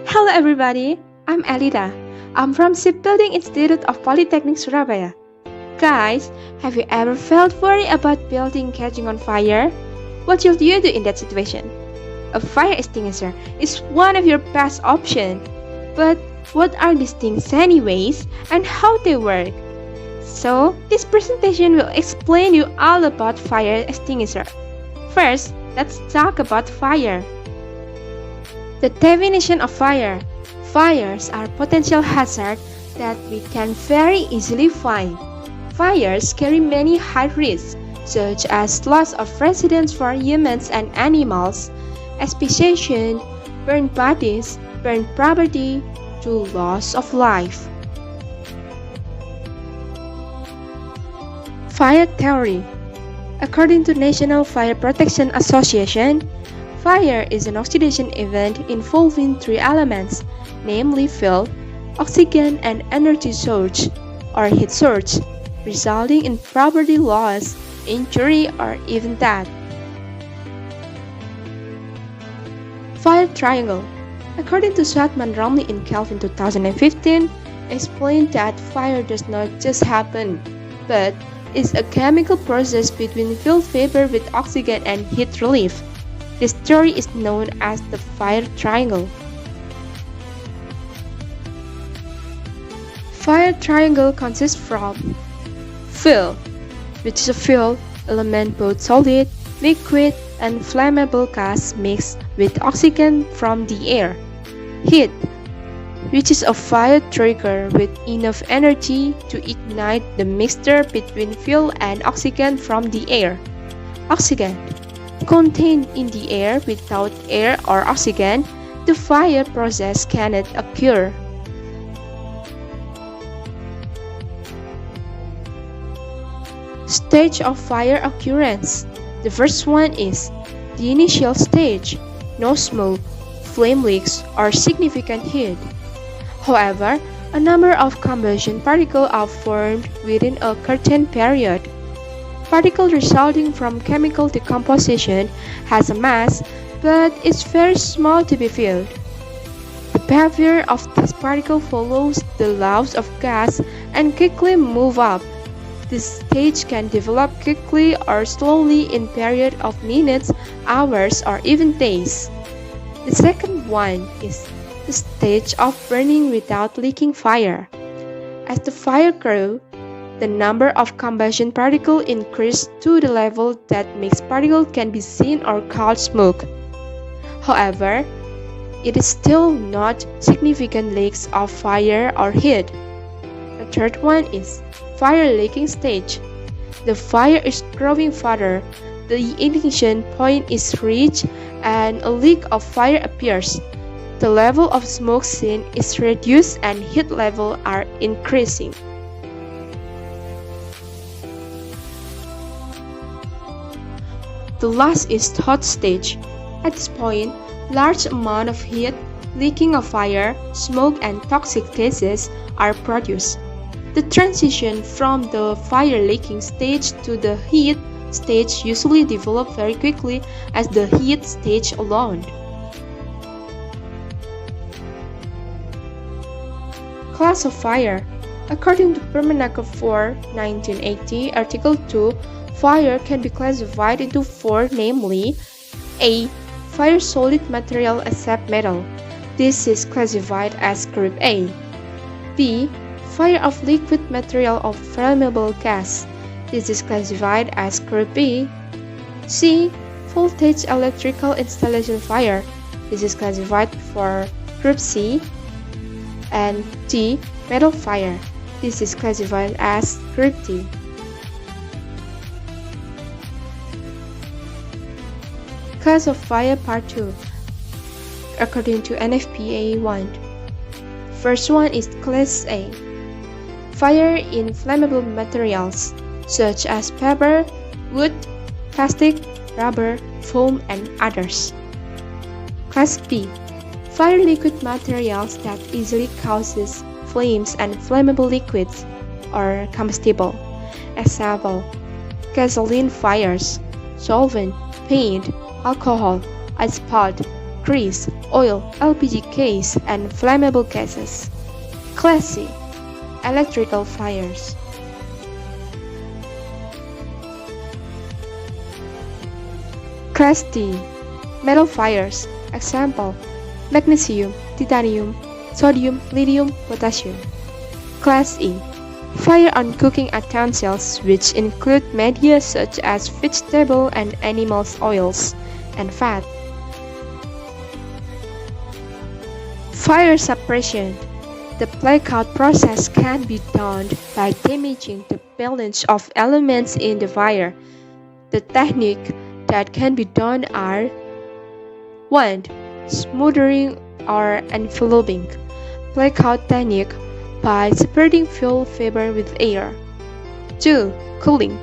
Hello everybody, I'm Elida. I'm from Shipbuilding Institute of Polytechnic Surabaya. Guys, have you ever felt worried about building catching on fire? What should you do in that situation? A fire extinguisher is one of your best options. But what are these things anyways and how they work? So, this presentation will explain you all about fire extinguisher. First, let's talk about fire. The definition of fire. Fires are potential hazards that we can very easily find. Fires carry many high risks, such as loss of residence for humans and animals, asphyxiation, burned bodies, burned property, to loss of life. Fire theory. According to National Fire Protection Association, fire is an oxidation event involving three elements, namely fuel, oxygen, and energy source, or heat source, resulting in property loss, injury, or even death. Fire triangle. According to Swartman Romley in Kelvin 2015, explained that fire does not just happen, but is a chemical process between fuel vapor with oxygen and heat relief. This theory is known as the fire triangle. Fire triangle consists from fuel, which is a fuel element both solid, liquid, and flammable gas mixed with oxygen from the air. Heat, which is a fire trigger with enough energy to ignite the mixture between fuel and oxygen from the air. Oxygen, contained in the air. Without air or oxygen, the fire process cannot occur. Stage of fire occurrence. The first one is the initial stage, no smoke, flame leaks, or significant heat. However, a number of combustion particles are formed within a certain period. Particle resulting from chemical decomposition has a mass, but is very small to be filled. The behavior of this particle follows the laws of gas and quickly move up. This stage can develop quickly or slowly in period of minutes, hours, or even days. The second one is the stage of burning without leaking fire. As the fire grows, the number of combustion particles increase to the level that mixed particles can be seen or called smoke. However, it is still not significant leaks of fire or heat. The third one is fire leaking stage. The fire is growing further, the ignition point is reached, and a leak of fire appears. The level of smoke seen is reduced and heat levels are increasing. The last is hot stage. At this point, large amount of heat, leaking of fire, smoke, and toxic gases are produced. The transition from the fire leaking stage to the heat stage usually develops very quickly as the heat stage alone. Class of fire. According to Permenaker 4, 1980, Article 2, fire can be classified into four, namely A. Fire solid material except metal. This is classified as Group A. B. Fire of liquid material of flammable gas. This is classified as Group B. C. Voltage electrical installation fire. This is classified for Group C. And D. Metal fire. This is classified as Group D. Class of fire Part 2. According to NFPA 1. First one is Class A. Fire in flammable materials such as paper, wood, plastic, rubber, foam, and others. Class B. Fire liquid materials that easily causes flames and flammable liquids or combustible. Example: gasoline fires, solvent, paint, alcohol, asphalt, grease, oil, LPG case, and flammable gases. Class C. Electrical fires. Class D. Metal fires. Example: magnesium, titanium, sodium, lithium, potassium. Class E. Fire on cooking utensils, which include media such as vegetable and animal oils and fat. Fire suppression. The blackout process can be done by damaging the balance of elements in the fire. The techniques that can be done are: 1. Smothering or enveloping. Blackout technique by spreading fuel vapor with air. 2. Cooling.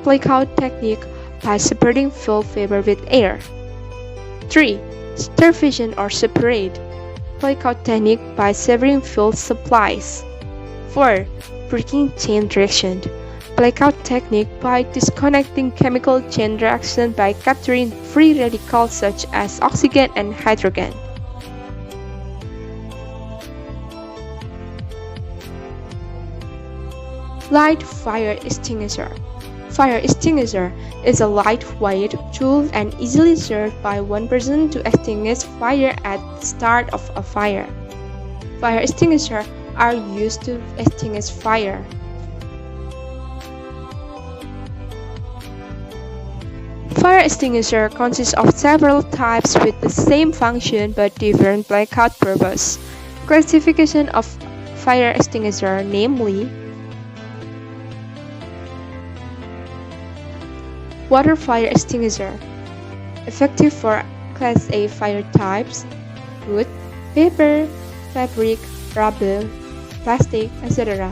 Blackout technique by spreading fuel vapor with air. 3. Starvation or separate. Blackout technique by severing fuel supplies. 4. Breaking chain reaction. Blackout technique by disconnecting chemical chain reaction by capturing free radicals such as oxygen and hydrogen. Light fire extinguisher. Fire extinguisher is a lightweight tool and easily served by one person to extinguish fire at the start of a fire. Fire extinguishers are used to extinguish fire. Fire extinguisher consists of several types with the same function but different blackout purpose. Classification of fire extinguisher, namely: water fire extinguisher, effective for Class A fire types: wood, paper, fabric, rubber, plastic, etc.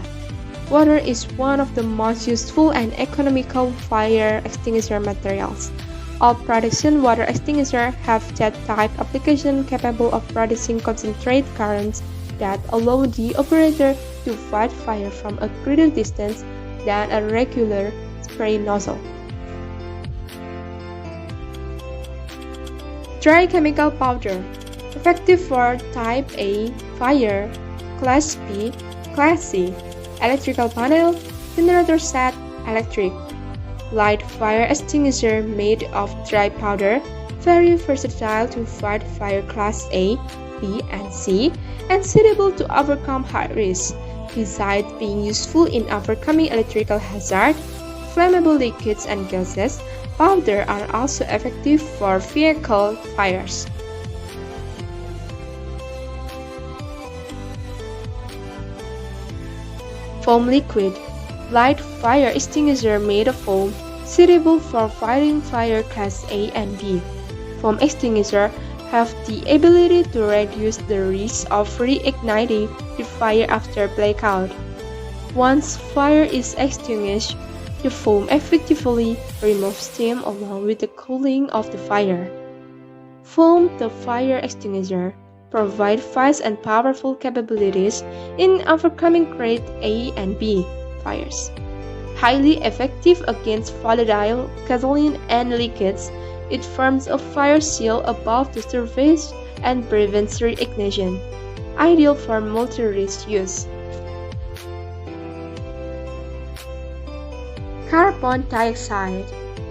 Water is one of the most useful and economical fire extinguisher materials. All production water extinguishers have jet-type application capable of producing concentrated currents that allow the operator to fight fire from a greater distance than a regular spray nozzle. Dry chemical powder, effective for Type A fire, Class B, Class C, electrical panel, generator set, electric. Light fire extinguisher made of dry powder, very versatile to fight fire Class A, B, and C, and suitable to overcome high risk. Besides being useful in overcoming electrical hazard, flammable liquids and gases, powder are also effective for vehicle fires. Foam liquid, light fire extinguisher made of foam, suitable for fighting fire Class A and B. Foam extinguishers have the ability to reduce the risk of reigniting the fire after blackout. Once fire is extinguished, the foam effectively removes steam along with the cooling of the fire. Foam, the fire extinguisher, provide fast and powerful capabilities in overcoming grade A and B fires. Highly effective against volatile gasoline and liquids, it forms a fire seal above the surface and prevents reignition. Ideal for multi-risk use. Carbon dioxide,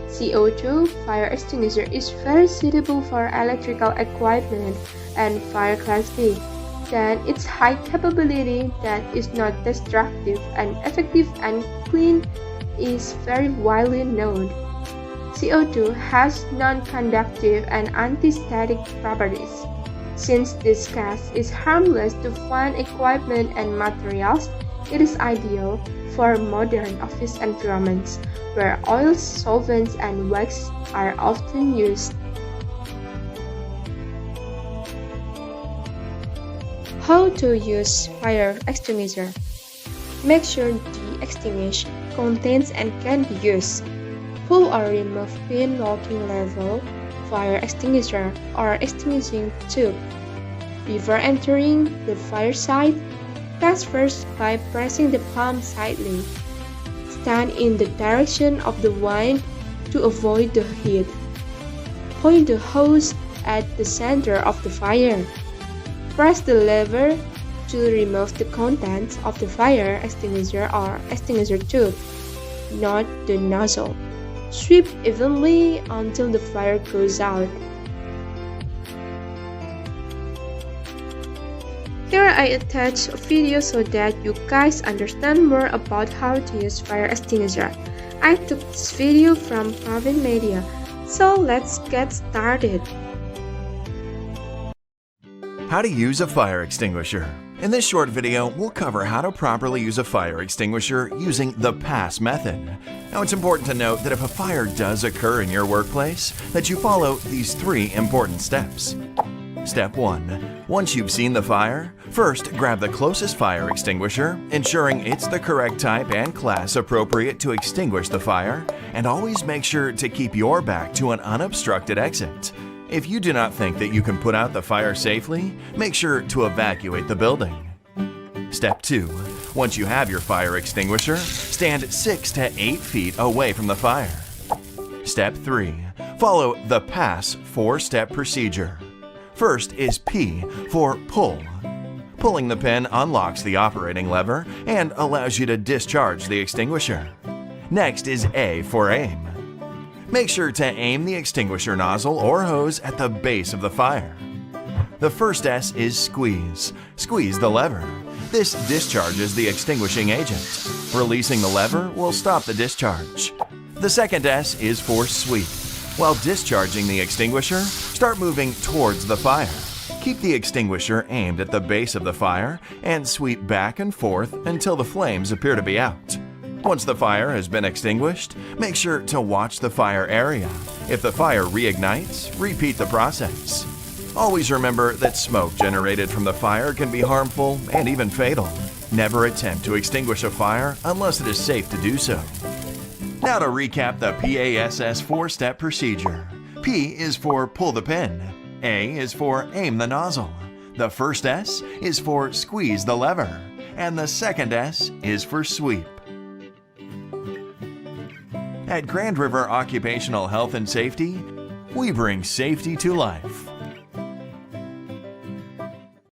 CO2 fire extinguisher is very suitable for electrical equipment and fire Class B. Then its high capability that is not destructive and effective and clean is very widely known. CO2 has non-conductive and anti-static properties. Since this gas is harmless to farm equipment and materials, it is ideal for modern office environments where oils, solvents, and wax are often used. How to use fire extinguisher? Make sure the extinguisher contains and can be used. Pull or remove pin locking level, fire extinguisher, or extinguishing tube. Before entering the fire site, test first by pressing the palm slightly. Stand in the direction of the wind to avoid the heat. Point the hose at the center of the fire. Press the lever to remove the contents of the fire extinguisher or extinguisher tube, not the nozzle. Sweep evenly until the fire goes out. Here I attach a video so that you guys understand more about how to use fire extinguisher. I took this video from Pavin Media, so let's get started. How to use a fire extinguisher. In this short video, we'll cover how to properly use a fire extinguisher using the PASS method. Now, it's important to note that if a fire does occur in your workplace, that you follow these 3 important steps. Step 1. Once you've seen the fire, first grab the closest fire extinguisher, ensuring it's the correct type and class appropriate to extinguish the fire, and always make sure to keep your back to an unobstructed exit. If you do not think that you can put out the fire safely, make sure to evacuate the building. Step 2. Once you have your fire extinguisher, stand 6 to 8 feet away from the fire. Step 3. Follow the PASS 4-step procedure. First is P for pull. Pulling the pin unlocks the operating lever and allows you to discharge the extinguisher. Next is A for aim. Make sure to aim the extinguisher nozzle or hose at the base of the fire. The first S is squeeze. Squeeze the lever. This discharges the extinguishing agent. Releasing the lever will stop the discharge. The second S is for sweep. While discharging the extinguisher, start moving towards the fire. Keep the extinguisher aimed at the base of the fire and sweep back and forth until the flames appear to be out. Once the fire has been extinguished, make sure to watch the fire area. If the fire reignites, repeat the process. Always remember that smoke generated from the fire can be harmful and even fatal. Never attempt to extinguish a fire unless it is safe to do so. Now to recap the PASS 4-step procedure. P is for pull the pin. A is for aim the nozzle. The first S is for squeeze the lever. And the second S is for sweep. At Grand River Occupational Health and Safety, we bring safety to life.